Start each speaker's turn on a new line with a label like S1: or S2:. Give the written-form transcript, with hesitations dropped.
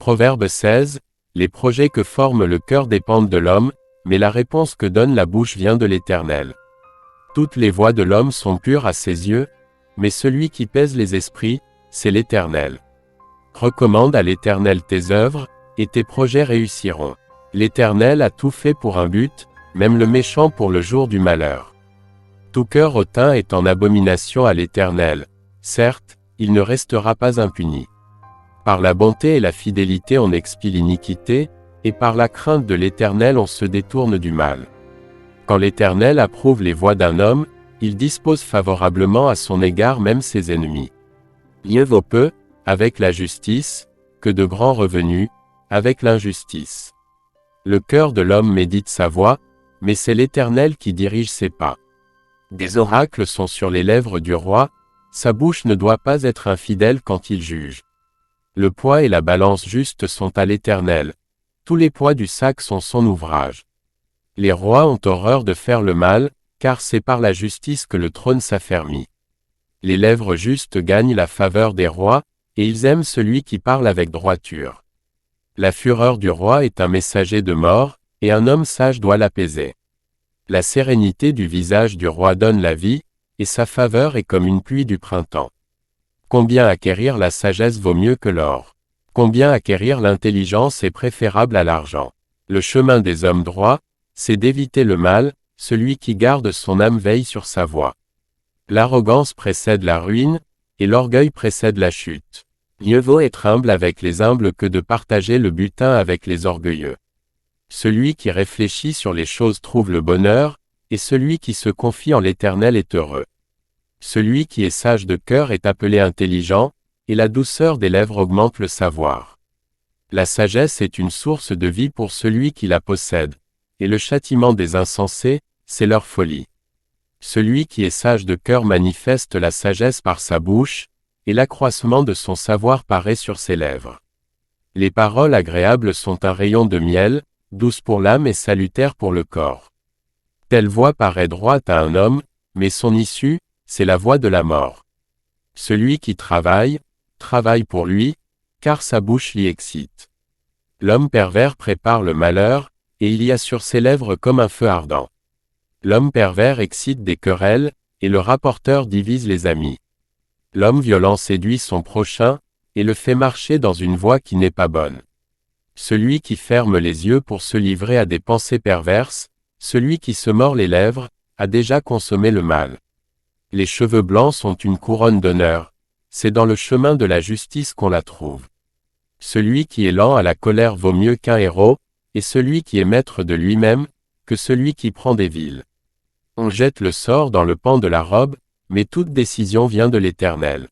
S1: Proverbe 16, les projets que forme le cœur dépendent de l'homme, mais la réponse que donne la bouche vient de l'Éternel. Toutes les voies de l'homme sont pures à ses yeux, mais celui qui pèse les esprits, c'est l'Éternel. Recommande à l'Éternel tes œuvres, et tes projets réussiront. L'Éternel a tout fait pour un but, même le méchant pour le jour du malheur. Tout cœur hautain est en abomination à l'Éternel. Certes, il ne restera pas impuni. Par la bonté et la fidélité on expie l'iniquité, et par la crainte de l'Éternel on se détourne du mal. Quand l'Éternel approuve les voies d'un homme, il dispose favorablement à son égard même ses ennemis. Mieux vaut peu, avec la justice, que de grands revenus, avec l'injustice. Le cœur de l'homme médite sa voie, mais c'est l'Éternel qui dirige ses pas. Des oracles sont sur les lèvres du roi, sa bouche ne doit pas être infidèle quand il juge. Le poids et la balance juste sont à l'Éternel. Tous les poids du sac sont son ouvrage. Les rois ont horreur de faire le mal, car c'est par la justice que le trône s'affermit. Les lèvres justes gagnent la faveur des rois, et ils aiment celui qui parle avec droiture. La fureur du roi est un messager de mort, et un homme sage doit l'apaiser. La sérénité du visage du roi donne la vie, et sa faveur est comme une pluie du printemps. Combien acquérir la sagesse vaut mieux que l'or. Combien acquérir l'intelligence est préférable à l'argent. Le chemin des hommes droits, c'est d'éviter le mal, celui qui garde son âme veille sur sa voie. L'arrogance précède la ruine, et l'orgueil précède la chute. Mieux vaut être humble avec les humbles que de partager le butin avec les orgueilleux. Celui qui réfléchit sur les choses trouve le bonheur, et celui qui se confie en l'Éternel est heureux. Celui qui est sage de cœur est appelé intelligent, et la douceur des lèvres augmente le savoir. La sagesse est une source de vie pour celui qui la possède, et le châtiment des insensés, c'est leur folie. Celui qui est sage de cœur manifeste la sagesse par sa bouche, et l'accroissement de son savoir paraît sur ses lèvres. Les paroles agréables sont un rayon de miel, douce pour l'âme et salutaire pour le corps. Telle voie paraît droite à un homme, mais son issue, c'est la voie de la mort. Celui qui travaille, travaille pour lui, car sa bouche l'y excite. L'homme pervers prépare le malheur, et il y a sur ses lèvres comme un feu ardent. L'homme pervers excite des querelles, et le rapporteur divise les amis. L'homme violent séduit son prochain, et le fait marcher dans une voie qui n'est pas bonne. Celui qui ferme les yeux pour se livrer à des pensées perverses, celui qui se mord les lèvres, a déjà consommé le mal. Les cheveux blancs sont une couronne d'honneur, c'est dans le chemin de la justice qu'on la trouve. Celui qui est lent à la colère vaut mieux qu'un héros, et celui qui est maître de lui-même, que celui qui prend des villes. On jette le sort dans le pan de la robe, mais toute décision vient de l'Éternel.